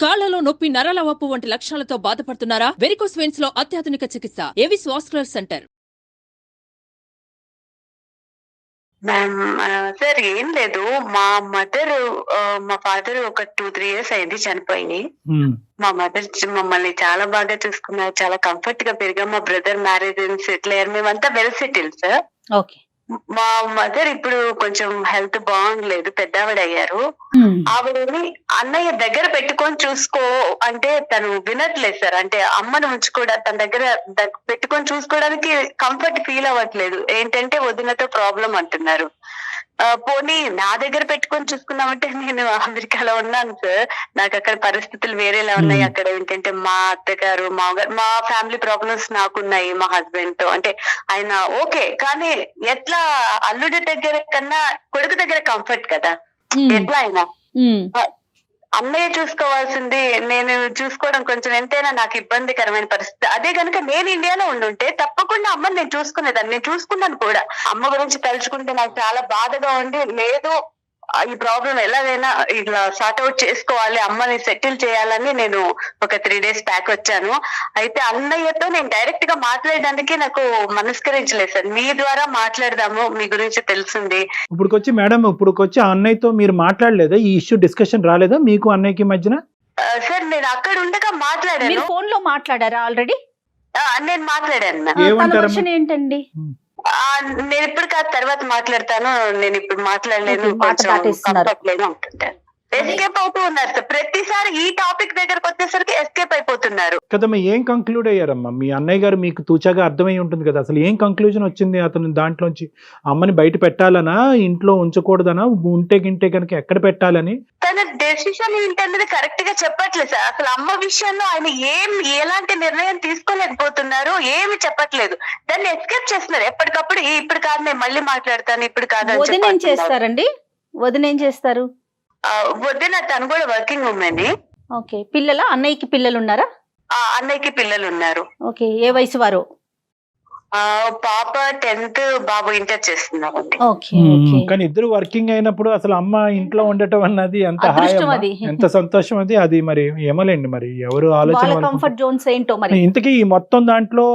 కాళ్లలో నొప్పి, నరాల వాపు వంటి లక్షణాలతో బాధపడుతున్నారా? వెరికోస్ వెయిన్స్ లో అత్యాధునిక చికిత్స ఏవిస్ వాస్కులర్ సెంటర్. సార్ ఏం లేదు. మా మదర్ మా ఫాదర్ ఒక 2-3 years అయింది చనిపోయి. మా మదర్ మమ్మల్ని చాలా బాగా చూసుకున్నారు, చాలా కంఫర్ట్ గా పెరిగాం. మా బ్రదర్ మ్యారేజ్ సెటిల్ అయ్యారు, మేమంతా వెల్ సెటిల్ సార్. ఓకే. మా మదర్ ఇప్పుడు కొంచెం హెల్త్ బాగుండలేదు, పెద్దవాడు అయ్యారు. ఆవిడని అన్నయ్య దగ్గర పెట్టుకొని చూసుకో అంటే తను వినట్లేదు సార్. అంటే అమ్మను ఉంచుకోవడం తన దగ్గర పెట్టుకొని చూసుకోవడానికి కంఫర్ట్ ఫీల్ అవ్వట్లేదు. ఏంటంటే వదినతో ప్రాబ్లం అంటున్నారు. పోనీ నా దగ్గర పెట్టుకొని చూసుకున్నామంటే నేను అమెరికాలో ఉన్నాను సార్, నాకు అక్కడ పరిస్థితులు వేరేలా ఉన్నాయి. అక్కడ ఏంటంటే మా అత్తగారు, మామగారు, మా ఫ్యామిలీ ప్రాబ్లమ్స్ నాకున్నాయి మా హస్బెండ్ తో. అంటే ఆయన ఓకే, కానీ ఎట్లా అల్లుడి దగ్గర కన్నా కొడుకు దగ్గర కంఫర్ట్ కదా, ఎట్లా అయినా అన్నయ్య చూసుకోవాల్సింది నేను చూసుకోవడం కొంచెం ఎంతైనా నాకు ఇబ్బందికరమైన పరిస్థితి. అదే కనుక నేను ఇండియాలో ఉండుంటే తప్పకుండా అమ్మని నేను చూసుకునేదాన్ని, నేను చూసుకున్నాను కూడా. అమ్మ గురించి తలుచుకుంటే నాకు చాలా బాధగా ఉండి, లేదు ఈ ప్రాబ్లం ఎలాగైనా ఇట్లా సార్ట్ అవుట్ చేసుకోవాలి, అమ్మని సెటిల్ చేయాలని నేను ఒక 3 days బ్యాక్ వచ్చాను. అయితే అన్నయ్యతో నేను డైరెక్ట్ గా మాట్లాడడానికి నాకు మనస్కరించలేదు సార్. మీ ద్వారా మాట్లాడదాము, మీ గురించి తెలిసింది. ఇప్పుడుకొచ్చి మేడం, ఇప్పుడుకొచ్చి ఆ అన్నయ్యతో మీరు మాట్లాడలేదా? ఈ ఇష్యూ డిస్కషన్ రాలేదా మీకు అన్నయ్యకి మధ్యన? సార్ నేను అక్కడ ఉండగా మాట్లాడాను. ఫోన్ లో మాట్లాడారా ఆల్రెడీ? నేను మాట్లాడాను. తన వర్షన్ ఏంటండి? నేను ఇప్పుడు కాదు, తర్వాత మాట్లాడతాను, నేను ఇప్పుడు మాట్లాడలేను, అంటుంటాను. ఎస్కేప్ అవుతూ ఉన్నారు సార్. ప్రతిసారి ఈ టాపిక్ దగ్గరకు వచ్చేసరికి ఎస్కేప్ అయిపోతున్నారు కదమ్మా. ఏం కంక్లూడ్ అయ్యారమ్మా? మీ అన్నయ్య గారు మీకు తూచాగా అర్థమై ఉంటుంది కదా, అసలు ఏం కంక్లూజన్ వచ్చింది అతను దాంట్లోంచి? అమ్మని బయట పెట్టాలనా, ఇంట్లో ఉంచకూడదనా, ఉంటే గింటే కనుక ఎక్కడ పెట్టాలని? తన డెసిషన్ ఏంటన్నది కరెక్ట్ గా చెప్పట్లేదు సార్. అసలు అమ్మ విషయంలో ఆయన ఎలాంటి నిర్ణయం తీసుకోలేకపోతున్నారు, ఏమి చెప్పట్లేదు. దాన్ని ఎస్కేప్ చేస్తున్నారు ఎప్పటికప్పుడు. ఇప్పుడు కాదు, నేను మళ్ళీ మాట్లాడతాను, ఇప్పుడు కాదు. వదిన ఏం చేస్తారండి? వదిన ఏం చేస్తారు? వదిన తను కూడా వర్కింగ్ ఉమెన్. ఓకే. పిల్లల అన్నయ్యకి పిల్లలు ఉన్నారా? అన్నయ్యకి పిల్లలు ఉన్నారు. ఓకే. ఏ వయసు వారు? పాప 10th, బాబు ఇంటర్ చేస్తున్నారండి. కానీ ఇద్దరు వర్కింగ్ అయినప్పుడు అసలు అమ్మ ఇంట్లో ఉండటం అన్నది ఎంత అదృష్టం అది. ఎంత సంతోషం అది. అది మరి ఏమోలేండి, మరి ఎవరు ఆలోచన. కంఫర్ట్ జోన్స్ ఏంటో మరి. ఇంతకీ ఈ మొత్తం దాంట్లో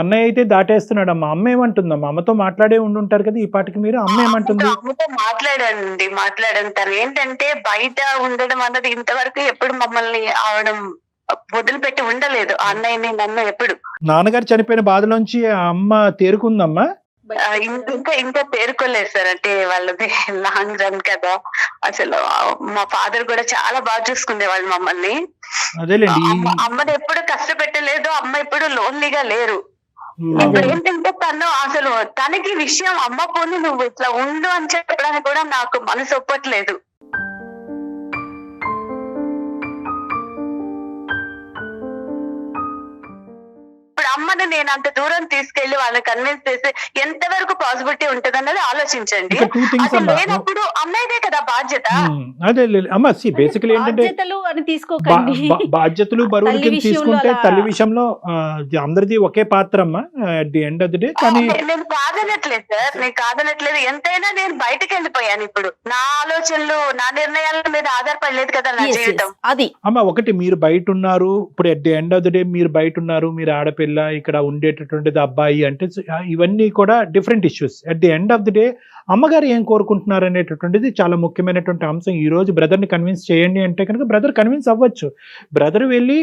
అన్నయ్య అయితే దాటేస్తున్నాడు. అమ్మ ఏమంటుందమ్మా? అమ్మతో మాట్లాడే ఉండుంటారు కదా ఈ పాటికి మీరు. అమ్మ ఏమంటుంది? అమ్మతో మాట్లాడాను. తను ఏంటంటే బయట ఉండడం అన్నది ఇంతవరకు ఎప్పుడు మమ్మల్ని ఆవడం వదిలిపెట్టి ఉండలేదు. అన్నయ్యని నన్ను ఎప్పుడు. నాన్నగారు చనిపోయిన బాధలోంచి అమ్మ తేరుకుందమ్మా? ఇంకా తేరుకోలేదు సార్. అంటే వాళ్ళది లాంగ్ రన్ కదా. అసలు మా ఫాదర్ కూడా చాలా బాగా చూసుకునే వాళ్ళు మమ్మల్ని. అమ్మని ఎప్పుడు కష్టపెట్టలేదు, అమ్మ ఎప్పుడు లోన్లీగా లేరు. ఇప్పుడు ఏంటంటే తను అసలు తనకి విషయం అమ్మ పోని నువ్వు ఇట్లా ఉండు అని చెప్పడానికి కూడా నాకు మనసు ఒప్పట్లేదు. అమ్మని నేను అంత దూరం తీసుకెళ్లి వాళ్ళని కన్విన్స్ చేసి ఎంతవరకు పాసిబిలిటీ ఉంటది అన్నది ఆలోచించండి. అసలు లేనప్పుడు అమ్మాయిదే కదా బాధ్యత. అదే అమ్మ, బేసికలీ ఏంటంటే బాధ్యతలు బరువులు తీసుకుంటే తల్లి విషయంలో అందరిది ఒకే పాత్ర అమ్మా at the end of the day. కానీ నేను కాదనట్లేదు సార్, నేను కాదనట్లేదు. ఎంతైనా నేను బయటకు వెళ్ళిపోయాను. ఇప్పుడు నా ఆలోచనలు, నా నిర్ణయాల మీద ఆధారపడలేదు కదా నా జీవితం. అది అమ్మ, ఒకటి మీరు బయట ఉన్నారు, ఇప్పుడు at the end of the day మీరు బయట ఉన్నారు, మీరు ఆడపిల్ల, ఇక్కడ ఉండేటటువంటిది అబ్బాయి, అంటే ఇవన్నీ కూడా different issues. At the end of the day అమ్మగారు ఏం కోరుకుంటున్నారు అనేటటువంటిది చాలా ముఖ్యమైనటువంటి అంశం. ఈ రోజు బ్రదర్ని కన్విన్స్ చేయండి అంటే కనుక బ్రదర్ కన్విన్స్ అవ్వచ్చు. బ్రదర్ వెళ్ళి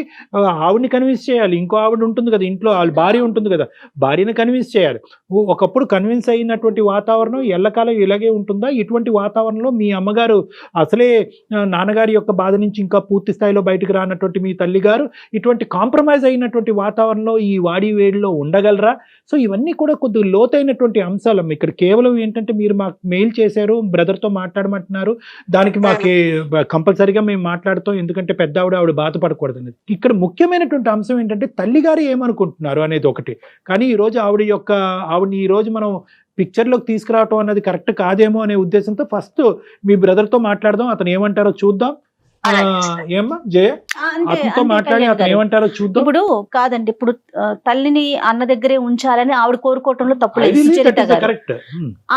ఆవిడని కన్విన్స్ చేయాలి. ఇంకో ఆవిడ ఉంటుంది కదా ఇంట్లో, వాళ్ళ భార్య ఉంటుంది కదా, భార్యని కన్విన్స్ చేయాలి. ఒకప్పుడు కన్విన్స్ అయినటువంటి వాతావరణం ఎల్లకాలం ఇలాగే ఉంటుందా? ఇటువంటి వాతావరణంలో మీ అమ్మగారు అసలే నాన్నగారి యొక్క బాధ నుంచి ఇంకా పూర్తి స్థాయిలో బయటకు రానటువంటి మీ తల్లిగారు ఇటువంటి కాంప్రమైజ్ అయినటువంటి వాతావరణంలో ఈ వాడి వేడిలో ఉండగలరా? సో ఇవన్నీ కూడా కొద్దిగా లోతైనటువంటి అంశాలు. ఇక్కడ కేవలం ఏంటంటే మీరు మాకు మెయిల్ చేశారు, బ్రదర్తో మాట్లాడమంటున్నారు, దానికి మాకు కంపల్సరీగా మేము మాట్లాడతాం, ఎందుకంటే పెద్ద ఆవిడ బాధపడకూడదు అనేది. ఇక్కడ ముఖ్యమైనటువంటి అంశం ఏంటంటే తల్లిగారు ఏమనుకుంటున్నారు అనేది ఒకటి. కానీ ఈరోజు ఆవిడని ఈరోజు మనం పిక్చర్లోకి తీసుకురావటం అన్నది కరెక్ట్ కాదేమో అనే ఉద్దేశంతో ఫస్ట్ మీ బ్రదర్తో మాట్లాడదాం, అతను ఏమంటారో చూద్దాం. ఏమ్మా జయ, అతనితో మాట్లాడి అతను ఏమంటారో చూద్దాం. ఇప్పుడు కాదండి, ఇప్పుడు తల్లిని అన్న దగ్గరే ఉంచాలని ఆవిడ కోరుకోవటంలో తప్పు లేదు.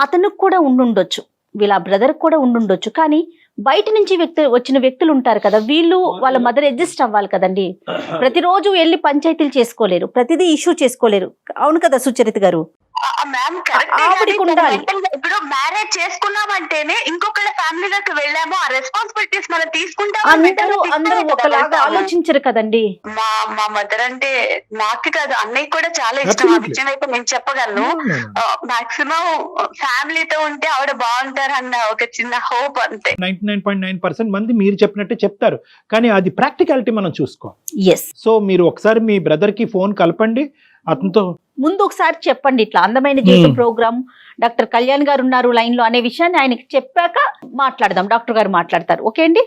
అతనికి కూడా ఉండుండొచ్చు, వీళ్ళ బ్రదర్ కూడా ఉండుండొచ్చు. కానీ బయట నుంచి వచ్చిన వ్యక్తులు ఉంటారు కదా, వీళ్ళు వాళ్ళ మదర్ అడ్జస్ట్ అవ్వాలి కదండి. ప్రతిరోజు వెళ్ళి పంచాయతీలు చేసుకోలేరు, ప్రతిదీ ఇష్యూ చేసుకోలేరు. అవును కదా సుచరిత గారు? మ్యామ్ ఆవిడకి ఉండాలి. ఇప్పుడు మ్యారేజ్ చేసుకున్నామంటేనే ఇంకొకళ్ళ ఫ్యామిలీలోకి వెళ్ళాము, ఆ రెస్పాన్సిబిలిటీస్ మనం తీసుకుంటాం. అందరూ ఒకలాగా ఆలోచించరు కదండి. మా మదర్ అంటే నాకు కాదు అన్నయ్య కూడా చాలా ఇష్టం. ఆ విషయం అయితే నేను చెప్పగలను. మాక్సిమం ఫ్యామిలీతో ఉంటే ఆవిడ బాగుంటారు అన్న ఒక చిన్న హోప్ అంతే. 99.9% మంది మీరు చెప్పినట్టే చెప్తారు, కానీ అది ప్రాక్టికాలిటీ మనం చూసుకో. ఎస్. సో మీరు ఒకసారి మీ బ్రదర్ కి ఫోన్ కలపండి, అతనితో ముందు ఒకసారి చెప్పండి ఇట్లా అందమైన జీవితం ప్రోగ్రామ్ డాక్టర్ కళ్యాణ్ గారు ఉన్నారు లైన్ లో అనే విషయాన్ని ఆయనకి చెప్పాక మాట్లాడదాం. డాక్టర్ గారు మాట్లాడతారు. ఓకే అండి?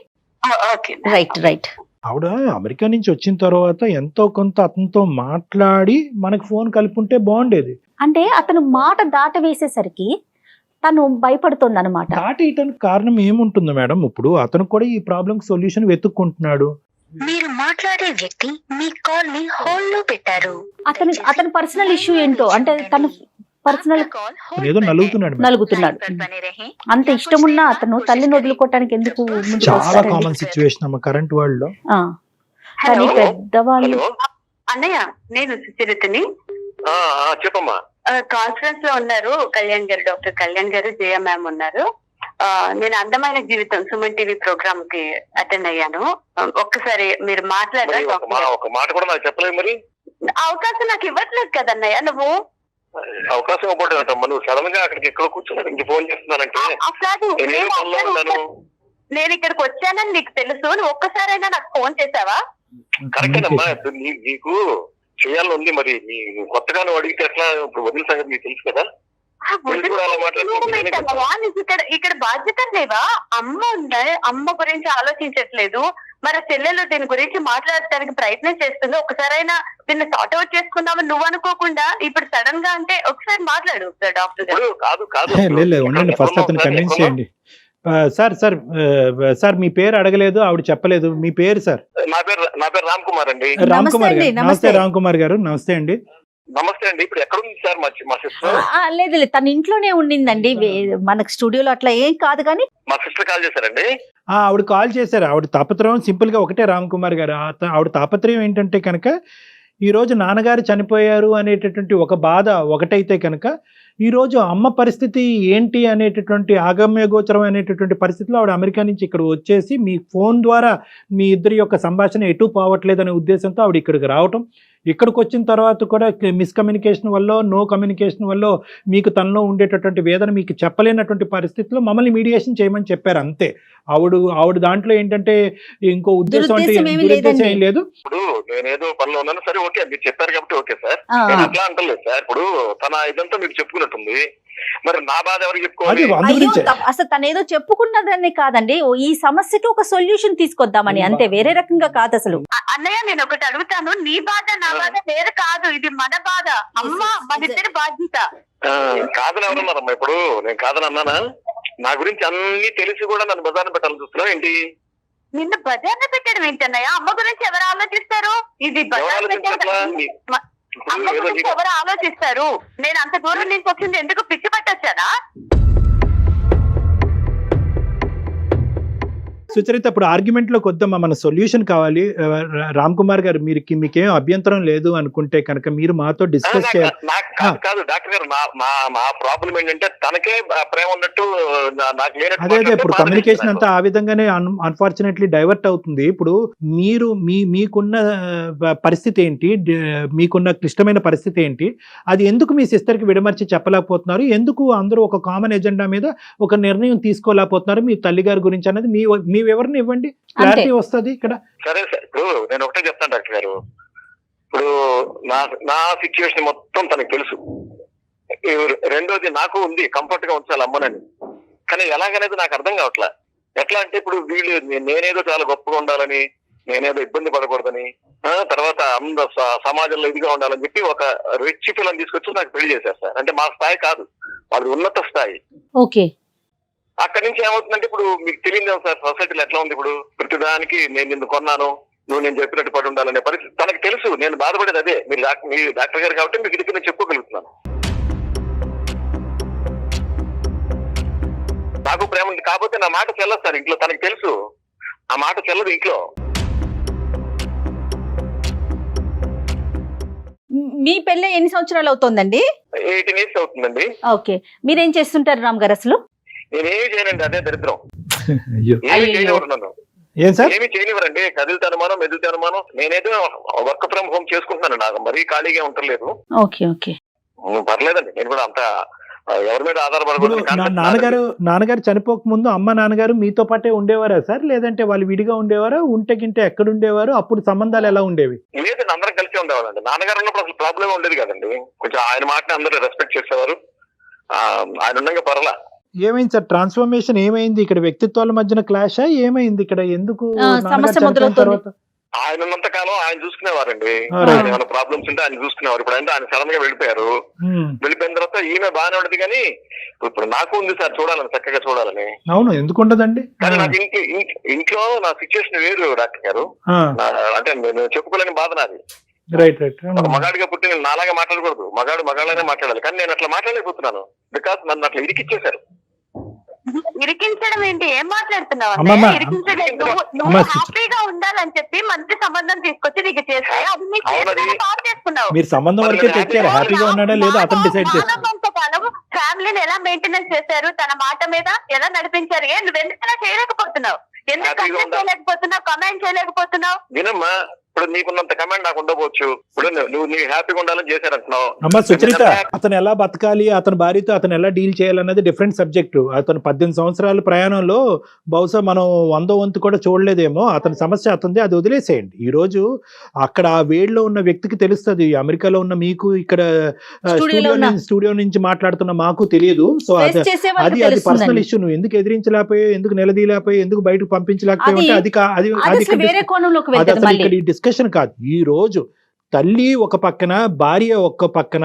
రైట్. ఆవిడ అమెరికా నుంచి వచ్చిన తర్వాత ఎంతో కొంత అతనితో మాట్లాడి మనకు ఫోన్ కలుపుంటే బాగుండేది. అంటే అతను మాట దాట వేసేసరికి తను భయపడుతుంది అనమాట. దాటేయటానికి కారణం ఏముంటుందో మేడం? ఇప్పుడు అతను కూడా ఈ ప్రాబ్లం సొల్యూషన్ వెతుక్కుంటున్నాడు. మీరు మాట్లాడే వ్యక్తి మీ కాల్ ని హోల్డ్ లో పెట్టారు. అతని పర్సనల్ ఇష్యూ ఏంటో, అంటే తను పర్సనల్ ఏదో నలుగుతున్నాడు. అంత ఇష్టమున్నా అతను తల్లిని వదులుకోవటానికి ఎందుకు? చాలా కామన్ సిచ్యువేషన్ అమ్మ కరెంట్ వరల్డ్ లో. కానీ పెద్దవాళ్ళు. అన్నయ్య, నేను సుచరితని. చెప్పమ్మా. కాన్ఫరెన్స్ లో ఉన్నారు కళ్యాణ్ గారు, డాక్టర్ కళ్యాణ్ గారు, జయ మ్యామ్ ఉన్నారు. నేను అందమైన జీవితం సుమన్ టీవీ ప్రోగ్రామ్ కి అటెండ్ అయ్యాను. ఒక్కసారి మీరు మాట్లాడారు. ఒక మాట కూడా నాకు చెప్పలేదు. మరి అవకాశం నాకు ఇవ్వట్లేదు కదన్నయ్య నువ్వు. అవకాశం ఇవ్వబోతుందమ్మా. నువ్వు సడన్ గా అక్కడికి ఎక్కడ కూర్చున్నా ఇంక ఫోన్ చేస్తున్నానంటే నేను ఇక్కడికి వచ్చానని నీకు తెలుసు. నువ్వు ఒక్కసారైనా నాకు ఫోన్ చేసావా? కరెక్టేనమ్మా. నీకు చేయాలని ఉంది. మరి నీ కొత్తగా నువ్వు అడిగితే ఎట్లా? ఇప్పుడు వదిన సంగతి నీకు తెలుసు కదా. ఇక్కడ బాధ్యత లేవా? అమ్మ ఉందా? అమ్మ గురించి ఆలోచించట్లేదు. మరి చెల్లెలు దీని గురించి మాట్లాడటానికి ప్రయత్నం చేస్తుంది. ఒకసారైనా దీన్ని సార్ట్ అవుట్ చేసుకుందామని నువ్వు అనుకోకుండా ఇప్పుడు సడన్ గా అంటే ఒకసారి మాట్లాడు డాక్టర్ గారు. ఉండండి, ఫస్ట్ అతను కన్విన్స్ చేయండి. సార్ మీ పేరు అడగలేదు, ఆవిడ చెప్పలేదు. మీ పేరు సార్? నా పేరు రామ్ కుమార్ అండి. రామ్ కుమార్ గారు నమస్తే. రామ్ కుమార్ గారు నమస్తే అండి. నమస్తే అండి. ఇప్పుడు ఎక్కడ ఉంది సార్ మా సిస్టర్? లేదు తన ఇంట్లోనే ఉండిందండి. మనకు స్టూడియోలో అట్లా ఏం కాదు. కానీ మా సిస్టర్ కాల్ చేశారండి. ఆవిడ కాల్ చేశారు. ఆవిడ తాపత్రయం సింపుల్ గా ఒకటే రామ్ కుమార్ గారు. ఆవిడ తాపత్రయం ఏంటంటే కనుక ఈ రోజు నాన్నగారు చనిపోయారు అనేటటువంటి ఒక బాధ ఒకటైతే కనుక ఈ రోజు అమ్మ పరిస్థితి ఏంటి అనేటటువంటి ఆగమ్యగోచరం అనేటటువంటి పరిస్థితిలో ఆవిడ అమెరికా నుంచి ఇక్కడ వచ్చేసి మీ ఫోన్ ద్వారా మీ ఇద్దరి యొక్క సంభాషణ ఎటు పోవట్లేదనే ఉద్దేశంతో ఆవిడ ఇక్కడికి రావటం. ఇక్కడికి వచ్చిన తర్వాత కూడా మిస్కమ్యూనికేషన్ వల్ల, నో కమ్యూనికేషన్ వల్ల మీకు తనలో ఉండేటటువంటి వేదన మీకు చెప్పలేనటువంటి పరిస్థితిలో మమ్మల్ని మీడియేషన్ చేయమని చెప్పారు అంతే. ఆవిడ దాంట్లో ఏంటంటే ఇంకో ఉద్దేశం అంటే దురుద్దేశం ఏం లేదు. ఇప్పుడు నేనేదో పనిలో ఉన్నాను, సరే ఓకే మీరు చెప్పారు కాబట్టి ఓకే సార్, నేను అట్లా అంటలేదు సార్. ఇప్పుడు తన ఇదంతా మీకు చెప్పుకున్నట్టుంది, మరి నా బాధ ఎవరికి చెప్పుకోవాలి? అసలు తను ఏదో చెప్పుకున్నదని కాదండి, ఈ సమస్యకి ఒక సొల్యూషన్ తీసుకొద్దామని అంతే, వేరే రకంగా కాదు అసలు. అన్నయ్య నేను ఒకటి అడుగుతాను, నీ బాధ నా బాధ వేరే కాదు, ఇది మన బాధ. అమ్మ మన ఇద్దరి బాధ్యత. కాదని ఎవరన్నారమ్మా? ఇప్పుడు నేను కాదని అన్నానా? నా గురించి అన్ని తెలిసి కూడా నన్ను బజార్ని పెట్టాలని చూస్తున్నావు ఏంటి? నిన్ను బజార్ని పెట్టడం ఏంటన్నయ్య? అమ్మ గురించి ఎవరు ఆలోచిస్తారు? ఇది బజార్ అమ్మ గురించి ఎవరు ఆలోచిస్తారు? నేను అంత దూరం నుంచి వచ్చింది ఎందుకు? పిచ్చి పట్టొచ్చానా? సుచరిత, ఇప్పుడు ఆర్గ్యుమెంట్ లోకి వద్దామా, మన సొల్యూషన్ కావాలి. రామ్ కుమార్ గారు మీకేం అభ్యంతరం లేదు అనుకుంటే కనుక మీరు మాతో డిస్కస్ చేయాలి. కాదు డాక్టర్ గారు, నా ప్రాబ్లం ఏంటంటే తనకే ప్రేమ ఉన్నట్టు నాకు లేనట్టు. అదే ఇప్పుడు కమ్యూనికేషన్ అంతా ఆ విధంగానే అన్ఫార్చునేట్లీ డైవర్ట్ అవుతుంది. ఇప్పుడు మీరు మీకున్న పరిస్థితి ఏంటి, మీకున్న క్లిష్టమైన పరిస్థితి ఏంటి, అది ఎందుకు మీ సిస్టర్ కి విడమర్చి చెప్పలేకపోతున్నారు? ఎందుకు అందరూ ఒక కామన్ ఎజెండా మీద ఒక నిర్ణయం తీసుకోలేకపోతున్నారు మీ తల్లిగారి గురించి అనేది మీ వివరణ ఇవ్వండి, క్లారిటీ వస్తుంది ఇక్కడ. సరే సార్, ఇప్పుడు నేను ఒకటే చెప్తాను డాక్టర్ గారు. ఇప్పుడు నా సిచ్యువేషన్ మొత్తం తనకు తెలుసు. రెండోది, నాకు ఉంది కంఫర్ట్ గా ఉంచాలి అమ్మనని, కానీ ఎలాగనేది నాకు అర్థం కావట్లా. ఎట్లా అంటే ఇప్పుడు వీళ్ళు నేనేదో చాలా గొప్పగా ఉండాలని, నేనేదో ఇబ్బంది పడకూడదని, తర్వాత సమాజంలో ఇదిగా ఉండాలని చెప్పి ఒక రిచ్ పిల్లని తీసుకొచ్చి నాకు పెళ్లి చేసేస్తారు. అంటే మా స్థాయి కాదు, వాళ్ళది ఉన్నత స్థాయి. ఓకే. అక్కడి నుంచి ఏమవుతుందంటే ఇప్పుడు మీకు తెలియదు సార్ సొసైటీలో ఎట్లా ఉంది. ఇప్పుడు ప్రతిదానికి నేను నిన్ను కొన్నాను, నువ్వు నేను చెప్పినట్టు పడి ఉండాలనే పరిస్థితి తనకు తెలుసు. నేను బాధపడేది అదే. మీరు డాక్టర్ గారు కాబట్టి మీకు దగ్గర నేను చెప్పుకోగలుగుతున్నాను. నా నాకు ప్రేమ ఉంది, కాకపోతే నా మాట చెల్లదు సార్ ఇంట్లో, తనకి తెలుసు ఆ మాట చెల్లదు ఇంట్లో. మీ పెళ్ళి ఎన్ని సంవత్సరాలు అవుతోందండి? 18 years అవుతుందండి. ఓకే, మీరేం చేస్తుంటారు రామ్ గారు అసలు? నేనేమి చేయనండి, అదే దరిద్రం. అయ్యో. ఏమి చేయనివ్వరు నన్ను, ఏం సార్? ఏమి చేయనివ్వరండి. కదిలితే అనుమానం, మెదిలితే అనుమానం. నేనేదో వర్క్ ఫ్రమ్ హోమ్ చేసుకుంటున్నాను, నాకు మరీ ఖాళీగా ఉండలేదు. ఓకే ఓకే, పర్లేదండి, నేను కూడా అంత ఎవరి మీద ఇప్పుడు ఆధారపడకూడదు. నాన్నగారు చనిపోక ముందు అమ్మ నాన్నగారు మీతో పాటే ఉండేవారా సార్, లేదంటే వాళ్ళు విడిగా ఉండేవారా? ఉంటే గింటే ఎక్కడ ఉండేవారు? అప్పుడు సంబంధాలు ఎలా ఉండేవి? లేదండి, అందరం కలిసి ఉండేవాళ్ళండి. నాన్నగారు ఉన్నప్పుడు అసలు ప్రాబ్లం ఉండేది కదండి. కొంచెం ఆయన మాటని అందరూ రెస్పెక్ట్ చేసేవారు. ఆయన ఉండగా పర్లా. ఏమైంది సార్ ట్రాన్స్ఫర్మేషన్? ఏమైంది ఇక్కడ? వ్యక్తిత్వాల మధ్యన క్లాషా? ఏమైంది ఇక్కడ? ఎందుకు సమస్య నాన్నగారు చనిపోయిన మొదలవుతుంది. తర్వాత? ఆయన ఉన్నంత కాలం ఆయన చూసుకునేవారండి. Right. ఆయన ఏమైనా ప్రాబ్లమ్స్ ఉంటే ఆయన చూసుకునేవారు. ఇప్పుడు అంటే ఆయన సడన్ గా వెళ్ళిపోయారు. వెళ్ళిపోయిన తర్వాత ఈమె బాగానే ఉండదు, కానీ ఇప్పుడు నాకు ఉంది సార్ చూడాలని, చక్కగా చూడాలని. అవును, ఎందుకు ఉండదండి? కానీ నాకు ఇంట్లో నా సిచ్యువేషన్ వేరు డాక్టర్ గారు. అంటే నేను చెప్పుకోలేని బాధ నాది. Right right. ఒక మగాడిగా పుట్టి నేను నాలాగా మాట్లాడకూడదు, మగాళ్ళనే మాట్లాడాలి. కానీ నేను అట్లా మాట్లాడలేకపోతున్నాను, బికాస్ నన్ను అట్లా ఇరికిచ్చేశారు. ఇరికించడం ఏంటి? ఏం మాట్లాడుతున్నావు? అమ్మమ్మ, ఇరికించలేదు. నువ్వు అమ్మ, హ్యాపీగా ఉండాలని చెప్పి మంచి సంబంధం తీసుకొచ్చి నీకు చేస్తే అది నీకు అవునది. బాగా చేసుకున్నావు. మీరు సంబంధం వరకే తెచ్చారు, హ్యాపీగా ఉన్నాడా లేదా అతను డిసైడ్ చేస్తారు. కొంతకాలం ఫ్యామిలీని ఎలా మెయింటెనెన్స్ చేశారు, తన మాట మీద ఎలా నడిపించారు? నువ్వు ఎందుకు అలా చేయలేకపోతున్నావు? ఎందుకు హ్యాపీగా కమెంట్ చేయలేకపోతున్నావు? కమెంట్ చేయలేకపోతున్నావు? వినమ్మా, ఇప్పుడు నీకున్నంత కమాండ్ నాకు ఉండకపోవచ్చు. ఇప్పుడు నువ్వు హ్యాపీగా ఉండాలని చేశారంటున్నావు. అమ్మ సుచరిత, అతను ఎలా బతకాలి, అతని భార్యతో అతను ఎలా డీల్ చేయాలన్నది డిఫరెంట్ సబ్జెక్టు. అతను 18 సంవత్సరాల ప్రయాణంలో బహుశా మనం 100వ వంతు కూడా చూడలేదేమో. అతని సమస్య అతనిది, అది వదిలేసేయండి. ఈ రోజు అక్కడ ఆ వేడిలో ఉన్న వ్యక్తికి తెలుస్తుంది. అమెరికాలో ఉన్న మీకు, ఇక్కడ స్టూడియో నుంచి మాట్లాడుతున్న మాకు తెలియదు. సో అది పర్సనల్ ఇష్యూ. నువ్వు ఎందుకు ఎదిరించలేకపోయావు, ఎందుకు నిలదీయలేకపోయావు, ఎందుకు బయటకు పంపించలేకపోయావు అంటే అది డిస్కషన్ కాదు. ఈ రోజు తల్లి ఒక పక్కన, భార్య ఒక పక్కన,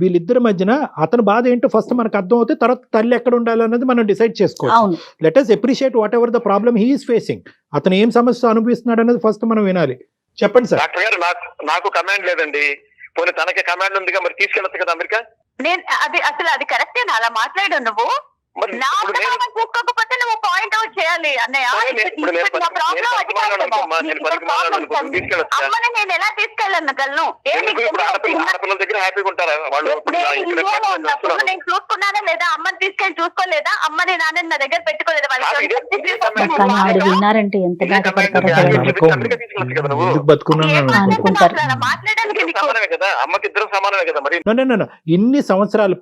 వీళ్ళిద్దరి మధ్యన అతని బాధ ఏంటో ఫస్ట్ మనకు అర్థం అవుతే తర్వాత తల్లి ఎక్కడ ఉండాలన్నది మనం డిసైడ్ చేసుకోవాలి. Let us appreciate what ever the problem he is facing. అతను ఏం సమస్య అనుభవిస్తున్నాడు అనేది ఫస్ట్ మనం వినాలి. చెప్పండి సార్. డాక్టర్ గారు, నాకు కమాండ్ లేదండి. పోనీ తనకి కమాండ్ ఉందిగా, మరి తీసుకెళ్ళచ్చు కదా అమెరికా. నేను అది కరెక్టేనా అలా మాట్లాడు? నువ్వు చూసుకోకపోతే నువ్వు పాయింట్ అవుట్ చేయాలి అన్నయ్య. అమ్మని నేను ఎలా తీసుకెళ్ళగలను? ఆడపిల్లల దగ్గర హ్యాపీగా ఉంటారా వాళ్ళు? నేను చూసుకున్నానా లేదా? అమ్మని తీసుకెళ్ళి చూసుకోలేదా? అమ్మని నాన్న నా దగ్గర పెట్టుకోలేదా? విన్నారంటే ఎంత మాట్లాడడానికి కదా, అమ్మకి ఇద్దరు సమానమే కదా. మరి ఇన్ని సంవత్సరాల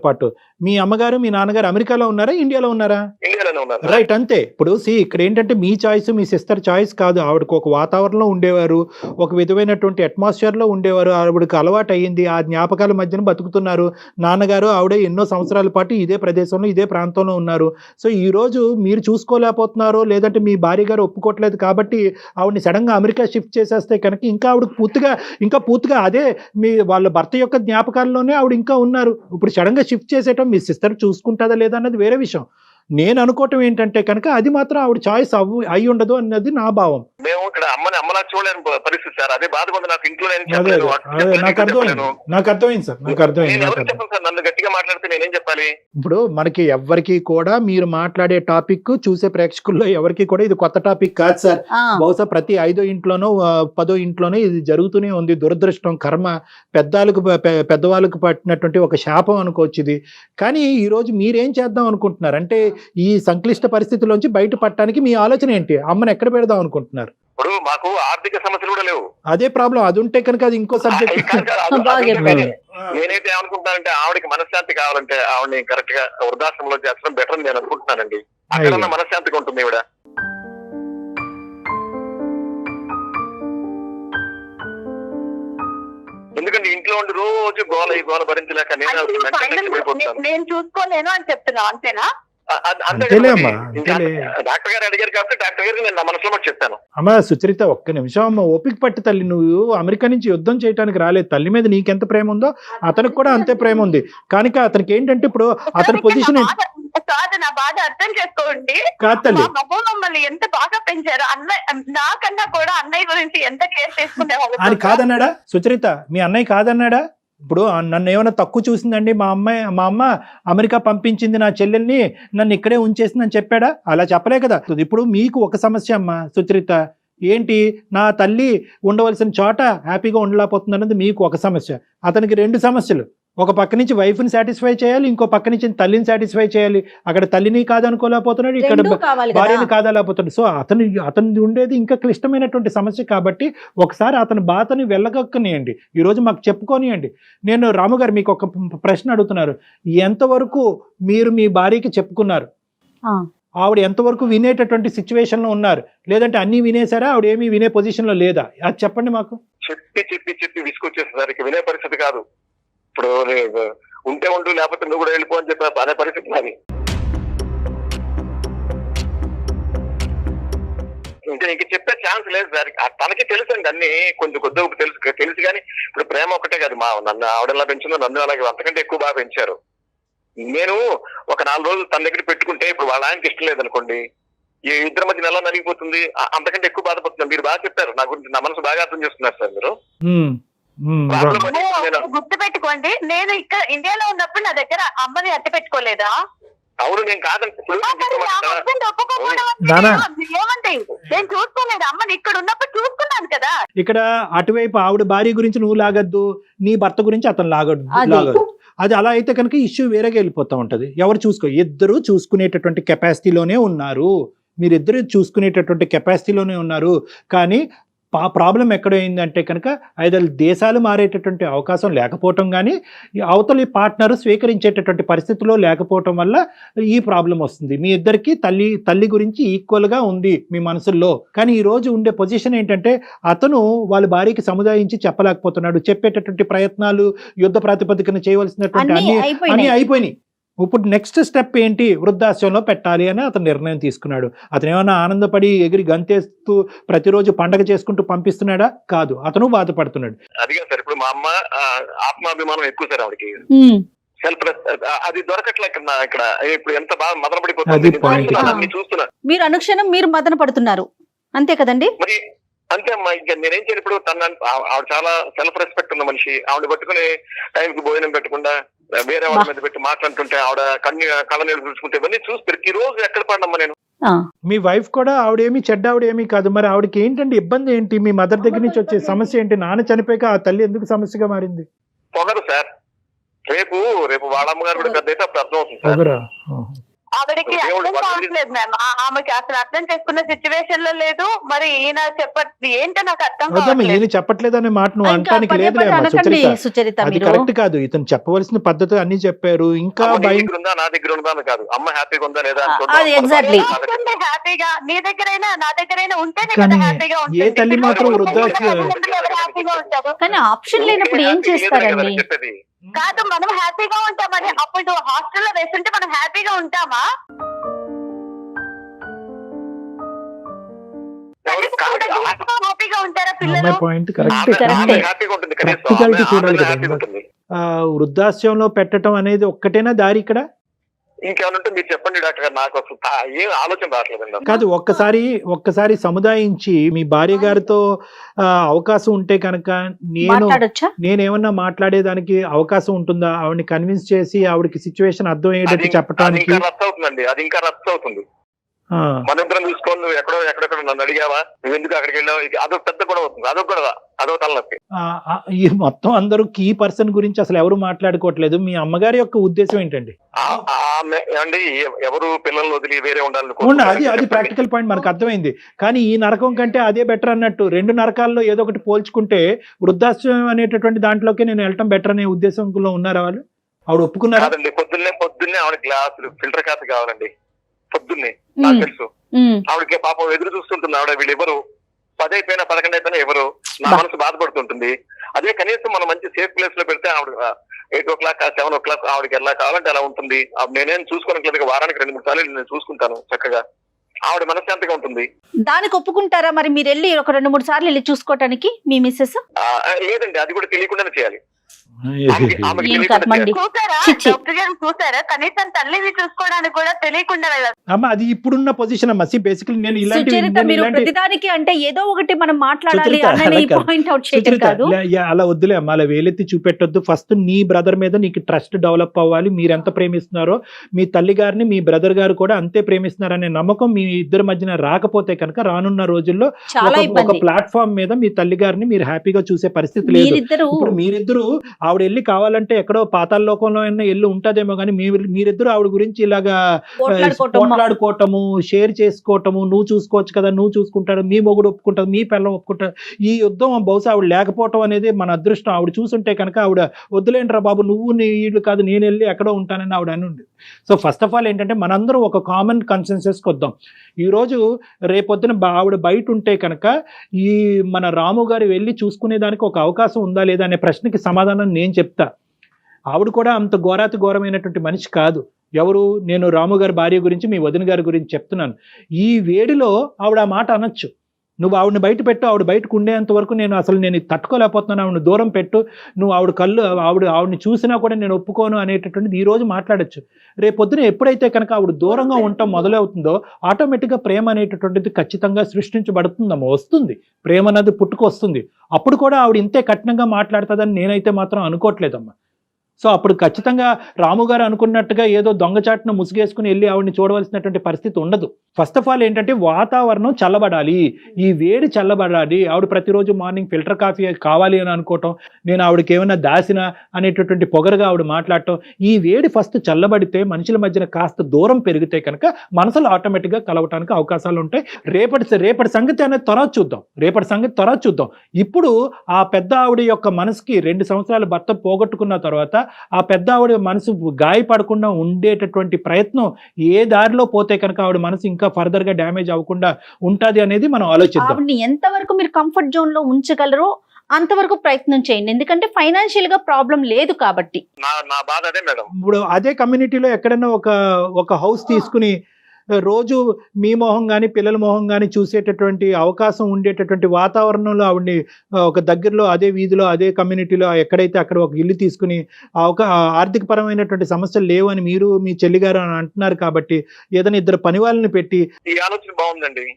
పాటు మీ అమ్మగారు మీ నాన్నగారు అమెరికాలో ఉన్నారా, ఇండియాలో ఉన్నారా? ఇండియాలోనే ఉన్నారు. రైట్, అంతే. ఇప్పుడు ఇక్కడ ఏంటంటే మీ చాయిస్, మీ సిస్టర్ చాయిస్ కాదు. ఆవిడకు ఒక వాతావరణంలో ఉండేవారు, ఒక విధమైనటువంటి అట్మాస్ఫియర్ లో ఉండేవారు, ఆవిడకి అలవాటు అయ్యింది, ఆ జ్ఞాపకాల మధ్యన బతుకుతున్నారు. నాన్నగారు ఆవిడ ఎన్నో సంవత్సరాల పాటు ఇదే ప్రదేశంలో, ఇదే ప్రాంతంలో ఉన్నారు. సో ఈ రోజు మీరు చూసుకోలేకపోతున్నారు, లేదంటే మీ భార్య గారు ఒప్పుకోవట్లేదు కాబట్టి ఆవిడని సడన్ గా అమెరికా షిఫ్ట్ చేసేస్తే కనుక ఇంకా ఆవిడకి పూర్తిగా అదే మీ వాళ్ళ భర్త యొక్క జ్ఞాపకాల్లోనే ఆవిడ ఇంకా ఉన్నారు. ఇప్పుడు సడన్ గా షిఫ్ట్ చేసేయటం మీ సిస్టర్ చూసుకుంటుందా లేదా అన్నది వేరే విషయం. నేను అనుకోవటం ఏంటంటే కనుక అది మాత్రం ఆవిడ చాయిస్ అయి ఉండదు అన్నది నా భావం. మేము ఇక్కడ అమ్మలా చూడలేని పరిస్థితి సార్. అదే బాధ కొంత నాకు ఇంట్లో. నాకు అర్థమైంది సార్, నాకు అర్థమైంది. నన్ను గట్టిగా మాట్లాడితే నేనేం చెప్పాలి? ఇప్పుడు మనకి ఎవరికి కూడా మీరు మాట్లాడే టాపిక్ చూసే ప్రేక్షకుల్లో ఎవరికి కూడా ఇది కొత్త టాపిక్ కాదు సార్. బహుశా ప్రతి 5వ ఇంట్లోనో 10వ ఇంట్లోనో ఇది జరుగుతూనే ఉంది. దురదృష్టం, కర్మ, పెద్దవాళ్ళకు పట్టినటువంటి ఒక శాపం అనుకోవచ్చు ఇది. కానీ ఈ రోజు మీరేం చేద్దాం అనుకుంటున్నారు అంటే ఈ సంక్లిష్ట పరిస్థితుల్లోంచి బయటపడటానికి మీ ఆలోచన ఏంటి? అమ్మని ఎక్కడ పెడదాం అనుకుంటున్నారు? ఇప్పుడు మాకు ఆర్థిక సమస్యలు కూడా లేవు. అదే ప్రాబ్లం. అది ఉంటే కనుక అది ఇంకో సబ్జెక్ట్. నేనైతే ఏమనుకుంటానంటే ఆవిడకి మనశ్శాంతి కావాలంటే ఆవిడని కరెక్ట్ గా వృద్ధాశ్రమంలో చేర్చడం బెటర్ అని నేను అనుకుంటున్నానండి. అక్కడ మనశ్శాంతిగా ఉంటుంది ఈవిడ. ఎందుకంటే ఇంట్లో ఉండి రోజు గోల భరించలేక నేను చూసుకోలేను అని చెప్తున్నా, అంతేనా? డాక్టర్ గారు అడిగారు కాబట్టి డాక్టర్ గారికి నేను నా మనసులో మాట చెప్తాను. అమ్మా సుచరిత, ఒక్క నిమిషం అమ్మ, ఓపిక పట్టి తల్లి. నువ్వు అమెరికా నుంచి యుద్ధం చేయడానికి రాలేదు. తల్లి మీద నీకెంత ప్రేమ ఉందో అతనికి కూడా అంతే ప్రేమ ఉంది. కానీ అతనికి ఏంటంటే ఇప్పుడు అతని పొజిషన్ నా బాధ అర్థం చేసుకోండి. కాదు తల్లి, మమ్మల్ని ఎంత బాగా పెంచారు. అన్నయ్య నాకన్నా కూడా అన్నయ్య గురించి ఎంత కేర్ తీసుకునేవాళ్ళు. అని కాదన్నాడా సుచరిత? మీ అన్నయ్య కాదన్నాడా? ఇప్పుడు నన్ను ఏమైనా తక్కువ చూసిందండి మా అమ్మ అమెరికా పంపించింది నా చెల్లెల్ని, నన్ను ఇక్కడే ఉంచేసిందని చెప్పాడా? అలా చెప్పలే కదా. ఇప్పుడు మీకు ఒక సమస్య అమ్మా సుచరిత, ఏంటి నా తల్లి ఉండవలసిన చోట హ్యాపీగా ఉండలేకపోతుంది అన్నది మీకు ఒక సమస్య. అతనికి 2 సమస్యలు. ఒక పక్క నుంచి వైఫ్ని సాటిస్ఫై చేయాలి, ఇంకో పక్క నుంచి తల్లిని సాటిస్ఫై చేయాలి. అక్కడ తల్లిని కాదనుకోలేకపోతున్నాడు, ఇక్కడ రెండూ కావాలి కదా. భార్యని కాదలేకపోతున్నాడు. సో అతను ఉండేది ఇంకా క్లిష్టమైనటువంటి సమస్య కాబట్టి ఒకసారి అతని బాధని వెళ్ళగక్కనియండి, ఈరోజు మాకు చెప్పుకోనియండి. నేను రాముగారు మీకు ఒక ప్రశ్న అడుగుతున్నారు, ఎంతవరకు మీరు మీ భార్యకి చెప్పుకున్నారు? ఆవిడ ఎంతవరకు వినేటటువంటి సిచ్యువేషన్ లో ఉన్నారు? లేదంటే అన్ని వినేసారా, ఆవిడ ఏమీ వినే పొజిషన్ లో లేదా? అది చెప్పండి మాకు. చెప్పి విసుకొచ్చేసరికి వినే పరిస్థితి కాదు. ఇప్పుడు ఉంటే ఉండు, లేకపోతే నువ్వు కూడా వెళ్ళిపో అని చెప్పి అనే పరిస్థితి నాది. ఇంకా ఇంక చెప్పే ఛాన్స్ లేదు సార్. తనకి తెలుసు అండి అన్ని, కొంచెం కొద్దిగా తెలుసు కానీ ఇప్పుడు ప్రేమ ఒకటే కాదు. నన్ను ఆవిడలా పెంచిందో నన్ను అలాగే అంతకంటే ఎక్కువ బాగా పెంచారు. నేను ఒక 4 రోజులు తన దగ్గర పెట్టుకుంటే ఇప్పుడు వాళ్ళ ఆయనకి ఇష్టం లేదనుకోండి, ఈ ఇద్దరి మధ్య నెల నలిగిపోతుంది, అంతకంటే ఎక్కువ బాధపడుతుంది. మీరు బాగా చెప్పారు, నా గురించి నా మనసు బాగా అర్థం చేస్తున్నారు సార్ మీరు. గుర్తు పెట్టుకోండి, నేను ఇక్కడ ఇండియాలో ఉన్నప్పుడు నా దగ్గర అమ్మని అట్టి పెట్టుకోలేదా? అవును, నేను కాదండి. ఏమంటే నేను చూసుకోలేదు, అమ్మని ఇక్కడ ఉన్నప్పుడు చూసుకున్నాను కదా. ఇక్కడ అటువైపు ఆవిడ భార్య గురించి నువ్వు లాగద్దు, నీ భర్త గురించి అతను లాగద్దు. అది అలా అయితే కనుక ఇష్యూ వేరేగా వెళ్ళిపోతూ ఉంటుంది. ఇద్దరు చూసుకునేటటువంటి కెపాసిటీలోనే ఉన్నారు, మీరిద్దరు చూసుకునేటటువంటి కెపాసిటీలోనే ఉన్నారు. కానీ ప్రాబ్లం ఎక్కడైందంటే కనుక ఐదరు దేశాలు మారేటటువంటి అవకాశం లేకపోవటం, కానీ అవతలి పార్ట్నర్ స్వీకరించేటటువంటి పరిస్థితిలో లేకపోవటం వల్ల ఈ ప్రాబ్లం వస్తుంది. మీ ఇద్దరికి తల్లి గురించి ఈక్వల్గా ఉంది మీ మనసుల్లో. కానీ ఈ రోజు ఉండే పొజిషన్ ఏంటంటే అతను వాళ్ళ భార్యకి సముదాయించి చెప్పలేకపోతున్నాడు. చెప్పేటటువంటి ప్రయత్నాలు యుద్ధ ప్రాతిపదికన చేయవలసినటువంటి అన్ని అయిపోయినాయి. ఇప్పుడు నెక్స్ట్ స్టెప్ ఏంటి? వృద్ధాశ్రమంలో పెట్టాలి అని అతను నిర్ణయం తీసుకున్నాడు. అతను ఏమైనా ఆనందపడి ఎగిరి గంతేస్తూ ప్రతిరోజు పండగ చేసుకుంటూ పంపిస్తున్నాడా? కాదు, అతను బాధపడుతున్నాడు. అదిగా సార్, ఇప్పుడు మా అమ్మ ఆత్మాభిమానం ఎక్కువ సార్ ఆవిడకి. సెల్ఫ్ అది దొరకట్లే ఇక్కడ. ఇప్పుడు ఎంత బాగా మదన పడిపోతుంది చూస్తున్నా. మీరు అనుక్షణం మీరు మదన పడుతున్నారు, అంతే కదండి? మరి అంతే అమ్మా. ఇంకా నేనేం చేయను. ఇప్పుడు ఆవిడ చాలా సెల్ఫ్ రెస్పెక్ట్ ఉన్న మనిషి. ఆవిడ పట్టుకుని టైంకి భోజనం పెట్టకుండా వేరే వాళ్ళ మీద పెట్టి మాట్లాడుతుంటే, ఆవిడ కళ్ళ నీళ్ళు చూసుకుంటే ఇవన్నీ చూసి ప్రతిరోజు ఎక్కడ పడినమ్మా నేను. మీ వైఫ్ కూడా ఆవిడేమి చెడ్డ ఆవిడేమీ కాదు. మరి ఆవిడకి ఏంటండి ఇబ్బంది ఏంటి? మీ మదర్ దగ్గర నుంచి వచ్చే సమస్య ఏంటి? నాన్న చనిపోయాక ఆ తల్లి ఎందుకు సమస్యగా మారింది? పొగరు సార్. రేపు వాళ్ళ అమ్మగారు కూడా పెద్ద అయితే అప్పుడు అర్థం అవుతుంది సార్. ఆవిడకి అర్థం కావట్లేదు మ్యామ్, ఆమెకి అసలు అర్థం చేసుకున్న సిచ్యువేషన్ లో లేదు. మరి ఈయన ఏంటో నాకు అర్థం కావట్లేదు. చెప్పట్లేదు అనే మాట నువ్వు అంటానికి లేదు. అది కరెక్ట్ కాదు. ఇతను చెప్పవలసిన పద్ధతి అన్ని చెప్పారు. ఇంకా నా దగ్గర ఉందా అని కాదు, అమ్మ హ్యాపీగా ఉందా లేదా హ్యాపీగా నీ దగ్గరైనా నా దగ్గరైనా ఉంటేనే కదా హ్యాపీగా ఉంటుంది. ఏ తల్లి మాత్రం వృద్ధాశ్రమం హ్యాపీగా ఉంటారు. కానీ ఆప్షన్ లేనప్పుడు ఏం చేస్తారండి? చెప్పేది కాదు, మనం హ్యాపీగా ఉంటామని అప్పుడు హాస్టల్లో వేస్తుంటే మనం హ్యాపీగా ఉంటామా? హ్యాపీగా ఉంటారా పిల్లలు? వృద్ధాశ్రమంలో పెట్టడం అనేది ఒక్కటేనా దారి ఇక్కడ? ఇంకేమన్నా మీరు చెప్పండి డాక్టర్ గారు, నాకు అసలు ఏం ఆలోచన రావట్లేదండి. కాదు, ఒక్కసారి సముదాయించి మీ భార్య గారితో అవకాశం ఉంటే కనుక నేనేమన్నా మాట్లాడేదానికి అవకాశం ఉంటుందా? ఆవిడని కన్విన్స్ చేసి ఆవిడకి సిచ్యువేషన్ అర్థం అయ్యేటట్టు చెప్పడానికి. అది ఇంకా రద్దు అవుతుంది. మనిద్దరం చూసుకోండి, నువ్వు ఎక్కడెక్కడ నన్ను అడిగావా, నువ్వు ఎందుకు అక్కడికి వెళ్ళావు, అదో పెద్ద గొడవ అవుతుంది. అదో తలనొప్పి. ఈ మొత్తం అందరూ కీ పర్సన్ గురించి అసలు ఎవరు మాట్లాడుకోవట్లేదు. మీ అమ్మగారి యొక్క ఉద్దేశం ఏంటండి? అండి, ఎవరు పిల్లల్ని వదిలి వేరే ఉండాలి. అది ప్రాక్టికల్ పాయింట్ మనకు అర్థమైంది. కానీ ఈ నరకం కంటే అదే బెటర్ అన్నట్టు 2 నరకాల్లో ఏదో ఒకటి పోల్చుకుంటే వృద్ధాశ్రమం అనేటటువంటి దాంట్లోకి నేను వెళ్ళటం బెటర్ అనే ఉద్దేశంలో ఉన్నారా వాళ్ళు? ఆవిడ ఒప్పుకున్నారా? పొద్దున్నే ఆవిడ గ్లాసులు ఫిల్టర్ కాఫీ కావాలండి. పొద్దున్నే నాకు తెలుసు. ఆవిడకి పాపం ఎదురు చూస్తుంటుంది. ఆవిడ వీళ్ళు ఎవరు 10 అయిపోయినా 11 అయిపోయినా ఎవరు, నా మనసు బాధపడుతుంటుంది. అదే కనీసం మనం మంచి సేఫ్ ప్లేస్ లో పెడితే ఆవిడ 8 o'clock 7 o'clock ఆవిడకి ఎలా కావాలంటే అలా ఉంటుంది. నేనేం చూసుకోవట్లేదు, వారానికి 2-3 సార్లు నేను చూసుకుంటాను చక్కగా. ఆవిడ మనశ్శాంతిగా ఉంటుంది. దానికి ఒప్పుకుంటారా మరి? మీరు వెళ్ళి ఒక 2-3 సార్లు వెళ్ళి చూసుకోవటానికి మీ మిస్సెస్? లేదండి, అది కూడా తెలియకుండానే చేయాలి. ఆమెకి ఏం తెలియకుండా కర్మండి. చూసారా చిచ్చి. డాక్టర్ గారు, చూసారా కనీసం తల్లిని చూసుకోవడానికి కూడా తెలియకుండా వెళ్ళారు. అమ్మ అది ఇప్పుడున్న పొజిషన్ అమ్మ. బేసికలీ నేను ఇలాంటి సుచరిత, మీరు ప్రతిదానికి అంటే ఏదో ఒకటి మనం మాట్లాడాలి సుచరిత, అన్నది అలా కాదు. పాయింట్ అవుట్ చేయడం సుచరిత, కాదు. అలా వద్దులే అమ్మ, అలా వేలెత్తి చూపెట్టొద్దు. ఫస్ట్ నీ బ్రదర్ మీద నీకు ట్రస్ట్ డెవలప్ అవ్వాలి. మీరు ఎంత ప్రేమిస్తున్నారో మీ తల్లి గారిని మీ బ్రదర్ గారు కూడా అంతే ప్రేమిస్తున్నారనే నమ్మకం మీ ఇద్దరి మధ్యన రాకపోతే కనుక రానున్న రోజుల్లో చాలా ఒక ఇబ్బంది. ప్లాట్ఫామ్ మీద మీ తల్లి గారిని మీరు హ్యాపీగా చూసే పరిస్థితి లేదు. మీరిద్దరు ఇప్పుడు మీరిద్దరు ఆవిడ వెళ్ళి కావాలంటే ఎక్కడో పాతాల లోకంలో అయినా వెళ్ళి ఉంటదేమో కానీ మీరిద్దరు ఆవిడ గురించి ఇలాగా పోట్లాడుకోవటము, షేర్ చేసుకోవటము, నువ్వు చూసుకోవచ్చు కదా, నువ్వు చూసుకుంటాడు, మీ మొగుడు ఒప్పుకుంటాడు, మీ పిల్లలు ఒప్పుకుంటాడు, ఈ యుద్ధం బహుశా ఆవిడ లేకపోవటం అనేది మన అదృష్టం. ఆవిడ చూసుంటే కనుక ఆవిడ వద్దులేంట్రా బాబు, నువ్వు నీ వీళ్ళు కాదు, నేను వెళ్ళి ఎక్కడో ఉంటానని ఆవిడ అని ఉంది. సో ఫస్ట్ ఆఫ్ ఆల్ ఏంటంటే మనందరం ఒక కామన్ కన్సెన్సస్కి వద్దాం. ఈరోజు రేపొద్దున ఆవిడ బయట ఉంటే కనుక ఈ మన రాము గారు వెళ్ళి చూసుకునేదానికి ఒక అవకాశం ఉందా లేదా అనే ప్రశ్నకి సమాధానం నేను చెప్తా. ఆవిడ కూడా అంత ఘోరాతి ఘోరమైనటువంటి మనిషి కాదు. ఎవరు? నేను రాము గారి భార్య గురించి, మీ వదిన గారి గురించి చెప్తున్నాను. ఈ వేడిలో ఆవిడ ఆ మాట అనొచ్చు. నువ్వు ఆవిడని బయట పెట్టు, ఆవిడ బయటకు ఉండేంత వరకు నేను ఇది తట్టుకోలేకపోతున్నాను, ఆవిడని దూరం పెట్టు, నువ్వు ఆవిడని చూసినా కూడా నేను ఒప్పుకోను అనేటటువంటిది ఈ రోజు మాట్లాడచ్చు. రేపొద్దున ఎప్పుడైతే కనుక ఆవిడ దూరంగా ఉండటం మొదలవుతుందో ఆటోమేటిక్గా ప్రేమ అనేటటువంటిది ఖచ్చితంగా సృష్టించబడుతుందమ్మా, వస్తుంది. ప్రేమ అన్నది పుట్టుకొస్తుంది. అప్పుడు కూడా ఆవిడ ఇంతే కఠినంగా మాట్లాడుతుందని నేనైతే మాత్రం అనుకోవట్లేదమ్మా. సో అప్పుడు ఖచ్చితంగా రాము గారు అనుకున్నట్టుగా ఏదో దొంగచాటును ముసుగేసుకుని వెళ్ళి ఆవిడని చూడవలసినటువంటి పరిస్థితి ఉండదు. ఫస్ట్ ఆఫ్ ఆల్ ఏంటంటే వాతావరణం చల్లబడాలి, ఈ వేడి చల్లబడాలి. ఆవిడ ప్రతిరోజు మార్నింగ్ ఫిల్టర్ కాఫీ కావాలి అని అనుకోవటం, నేను ఆవిడకి ఏమైనా దాసిన అనేటటువంటి పొగరుగా ఆవిడ మాట్లాడటం, ఈ వేడి ఫస్ట్ చల్లబడితే మనుషుల మధ్యన కాస్త దూరం పెరిగితే కనుక మనసులు ఆటోమేటిక్గా కలవటానికి అవకాశాలు ఉంటాయి. రేపటి సంగతి అనేది త్వరగా చూద్దాం. ఇప్పుడు ఆ పెద్ద ఆవిడ యొక్క మనసుకి 2 సంవత్సరాలు భర్త పోగొట్టుకున్న తర్వాత ఆ పెద్ద ఆవిడ మనసు గాయపడకుండా ఉండేటటువంటి ప్రయత్నం ఏ దారిలో పోతే కనుక ఆవిడ మనసు ఇంకా ఫర్దర్ గా డ్యామేజ్ అవ్వకుండా ఉంటది అనేది మనం ఆలోచిద్దాం. ఆవిడని ఎంతవరకు మీరు కంఫర్ట్ జోన్ లో ఉంచగలరో అంతవరకు ప్రయత్నం చేయండి. ఎందుకంటే ఫైనాన్షియల్ గా ప్రాబ్లం లేదు కాబట్టి. నా బాధ అదే మేడం. ఇప్పుడు అదే కమ్యూనిటీలో ఎక్కడైనా ఒక హౌస్ తీసుకుని రోజు మీ మొహం కానీ పిల్లల మొహం కానీ చూసేటటువంటి అవకాశం ఉండేటటువంటి వాతావరణంలో ఆవిడ్ని ఒక దగ్గరలో అదే వీధిలో అదే కమ్యూనిటీలో ఎక్కడైతే అక్కడ ఒక ఇల్లు తీసుకుని ఆర్థిక పరమైనటువంటి సమస్యలు లేవు అని మీరు మీ చెల్లిగారు అని అంటున్నారు కాబట్టి ఏదైనా 2 పని వాళ్ళని పెట్టి. ఈ ఆలోచన బాగుందండి,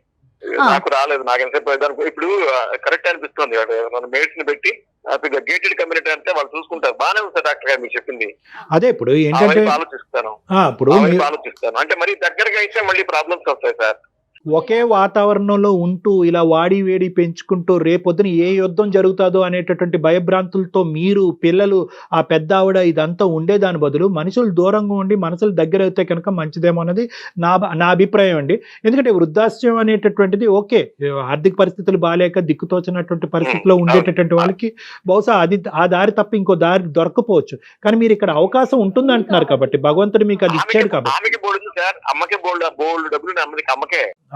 నాకు రాలేదు. నాకు ఎంతసేపు ఇప్పుడు కరెక్ట్ అనిపిస్తుంది. మన మేట్స్ ని పెట్టి గేటెడ్ కమ్యూనిటీ అంటే వాళ్ళు చూసుకుంటారు. బాగానే ఉంది సార్ డాక్టర్ గారు మీరు చెప్పింది. అదే ఇప్పుడు ఏంటంటే ఆలోచిస్తాను అంటే మరి దగ్గరగా అయితే మళ్ళీ ప్రాబ్లమ్స్ వస్తాయి సార్. ఒకే వాతావరణంలో ఉంటూ ఇలా వాడి వేడి పెంచుకుంటూ రేపొద్దున ఏ యుద్ధం జరుగుతుందో అనేటటువంటి భయభ్రాంతులతో మీరు పిల్లలు ఆ పెద్ద ఆవిడ ఇదంతా ఉండేదాని బదులు మనుషులు దూరంగా ఉండి మనసులు దగ్గర అయితే కనుక మంచిదేమో అన్నది నా అభిప్రాయం అండి. ఎందుకంటే వృద్ధాశ్రయం అనేటటువంటిది ఓకే, ఆర్థిక పరిస్థితులు బాగాలేక దిక్కుతోచినటువంటి పరిస్థితిలో ఉండేటటువంటి వాళ్ళకి బహుశా ఆ దారి తప్ప ఇంకో దారి దొరకపోవచ్చు. కానీ మీరు ఇక్కడ అవకాశం ఉంటుంది అంటున్నారు కాబట్టి భగవంతుడు మీకు అది ఇచ్చాడు కాబట్టి.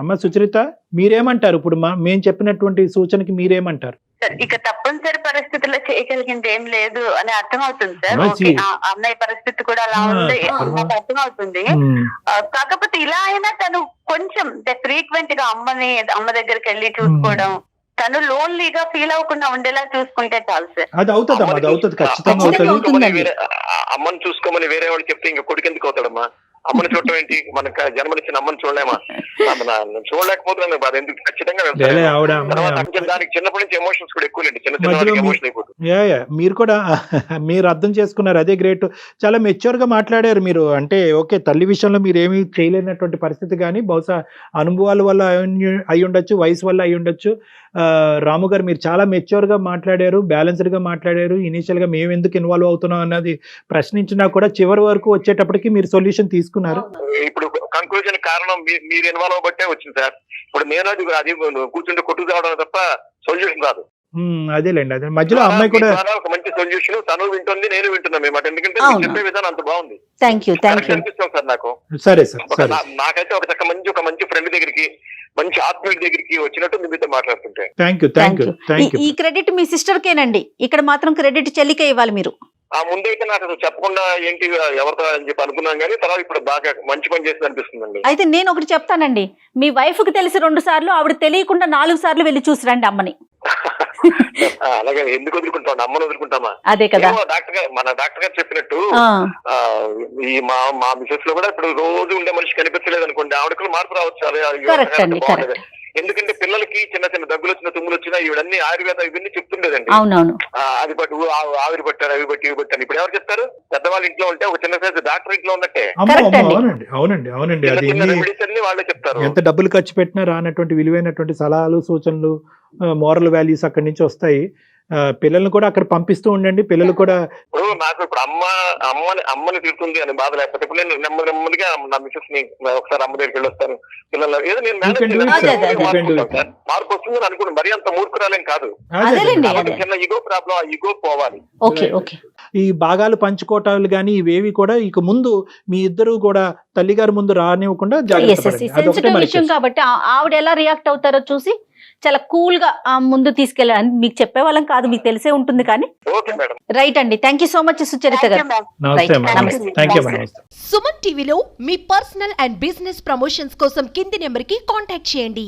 అమ్మ సుచరిత మీరేమంటారు? ఇప్పుడు మేము చెప్పినటువంటి సూచనకి మీరేమంటారు? ఇక తప్పనిసరి పరిస్థితుల్లో చేయగలిగింది ఏం లేదు అని అర్థమవుతుంది సార్. అన్నయ్య పరిస్థితి కూడా అలా ఉంది, నాకు అర్థమవుతుంది. కాకపోతే ఇలా అయినా తను కొంచెం ఫ్రీక్వెంట్ గా అమ్మ దగ్గరికి వెళ్ళి చూసుకోవడం, తను లోన్లీగా ఫీల్ అవ్వకుండా ఉండేలా చూసుకుంటే చాలు సార్. అది అవుతుంది ఖచ్చితంగా అవుతుంది. అమ్మని చూసుకోమని వేరే వాడు చెప్తే ఇంకా కొడుకు ఎందుకు అవుతాడమ్మా? అమ్మని చూడటం ఏంటి? మనకు జన్మనిచ్చిన అమ్మని చూడలేమా? చూడలేకపోతున్నాను బాధ ఎందుకు? ఖచ్చితంగా దానికి చిన్నప్పటి నుంచి ఎమోషన్స్ కూడా ఎక్కువ ఎమోషన్ అయిపోతుంది. మీరు అర్థం చేసుకున్నారు, అదే గ్రేట్. చాలా మెచ్యూర్ గా మాట్లాడారు మీరు. అంటే ఓకే, తల్లి విషయంలో మీరు ఏమీ చేయలేనటువంటి పరిస్థితి కానీ బహుశా అనుభవాల వల్ల అయి ఉండొచ్చు, వయసు వల్ల అయి ఉండొచ్చు. రాము గారు మీరు చాలా మెచ్యూర్ గా మాట్లాడారు, బ్యాలెన్స్డ్ గా మాట్లాడారు. ఇనీషియల్ గా మేము ఎందుకు ఇన్వాల్వ్ అవుతున్నాం అన్నది ప్రశ్నించినా కూడా చివరి వరకు వచ్చేటప్పటికి మీరు సొల్యూషన్ తీసుకున్నారు. ఇప్పుడు కంక్లూజన్ కారణం మీరు ఇన్వాల్వ్ అవ్వబట్టే వచ్చింది సార్. ఇప్పుడు నేను అది కూర్చుంటే కొట్టుకు రావడం తప్ప సొల్యూషన్ రాదు. అదేలేండి, అదే మధ్యలో అమ్మాయి కూడా ఒక మంచి సొల్యూషన్ తను వింటుంది, నేను వింటున్నా మేము. ఎందుకంటే చెప్పే విధానం అంత బాగుంది. అనిపిస్తాం సార్ నాకు. సరే సార్, నాకైతే ఒక మంచి ఫ్రెండ్ దగ్గరికి, మంచి ఆత్మీయుడి దగ్గరికి వచ్చినట్టు మీతో మాట్లాడుతుంటే. Thank you. ఈ క్రెడిట్ మీ సిస్టర్ కేనండి, ఇక్కడ మాత్రం క్రెడిట్ చెల్లికే ఇవ్వాలి మీరు. ఆ ముందైతే నాకు చెప్పకుండా ఏంటి ఎవరితో అని చెప్పి అనుకున్నాం, కానీ తర్వాత ఇప్పుడు బాగా మంచి పని చేసి అనిపిస్తుందండి. అయితే నేను ఒకటి చెప్తానండి, మీ వైఫ్ కి తెలిసి 2 సార్లు, ఆవిడ తెలియకుండా 4 సార్లు వెళ్ళి చూసిరండి అమ్మని. అలాగే ఎందుకు వదులుకుంటాం, అమ్మను వదులుకుంటామా? అదే కదా. ఏమో మన డాక్టర్ గారు చెప్పినట్టు ఆ, ఈ మా మిసెస్ లో కూడా ఇప్పుడు రోజు ఉండే మనిషి కనిపించలేదు అనుకోండి, ఆవిడకు మార్పు రావచ్చు. కరెక్ట్ అండి, కరెక్ట్. ఎందుకంటే పిల్లలకి చిన్న చిన్న దగ్గులు వచ్చిన, తుమ్ములు వచ్చినా ఇవన్నీ ఆయుర్వేద ఇవన్నీ చెప్తుండేదండి. అవునవును. అది బట్టి ఆవిరి పట్టారు, అవి బట్టి ఇవి పట్టారు. ఇప్పుడు ఎవరు చెప్తారు? పెద్దవాళ్ళ ఇంట్లో ఉంటే ఒక చిన్న సైజు డాక్టర్ ఇంట్లో ఉన్నట్టే అమ్మో, Correct అమ్మో, అండి. అవునండి అవునండి అవునండి. చిన్న అది చిన్న రెమెడీస్ అన్ని వాళ్ళే చెప్తారు. ఎంత డబ్బులు ఖర్చు పెట్టినా రానటువంటి విలువైనటువంటి సలహాలు, సూచనలు, మోరల్ వాల్యూస్ అక్కడి నుంచి వస్తాయి. పిల్లల్ని కూడా అక్కడ పంపిస్తూ ఉండండి. పిల్లలు కూడా ఇప్పుడు నాకు ఇప్పుడు అమ్మని తిడుతుంది అని బాధ లేకపోతే ఇప్పుడు నేను నెమ్మదిగా నా మిసెస్ ని ఒకసారి అమ్మ దగ్గరికి వెళ్ళి వస్తాను. పిల్లలు ఏదో నేను manage You can do it, sir. You can do it. Sir, మార్పు వస్తుందని అనుకోండి. మరీ అంత మూర్ఖురాలేం కాదు. అదేలేండి, కాబట్టి అదే. చిన్న ఈగో ప్రాబ్లం, ఆ ఈగో పోవాలి. Okay okay. ఈ భాగాలు పంచుకోవటాలు కానీ ఇవేవి కూడా ఇక ముందు మీ ఇద్దరు కూడా తల్లిగారి ముందు రానివ్వకుండా జాగ్రత్త పడండి. అదొకటే సెన్సిటివ్ మనకి విషయం కాబట్టి ఆవిడ ఎలా రియాక్ట్ అవుతారో చూసి చాలా కూల్ గా ముందు తీసుకెళ్ళాలని మీకు చెప్పే వాళ్ళం కాదు, మీకు తెలిసే ఉంటుంది కానీ. Okay madam. రైట్ అండి, thank you so much Sucharitha garu. Namaste Right. అమ్మా. నమస్తే. థ్యాంక్ యూ అమ్మా. నమస్తే. సుమన్ టీవీలో మీ పర్సనల్ అండ్ బిజినెస్ ప్రమోషన్స్ కోసం కింది నెంబర్కి కాంటాక్ట్ చేయండి.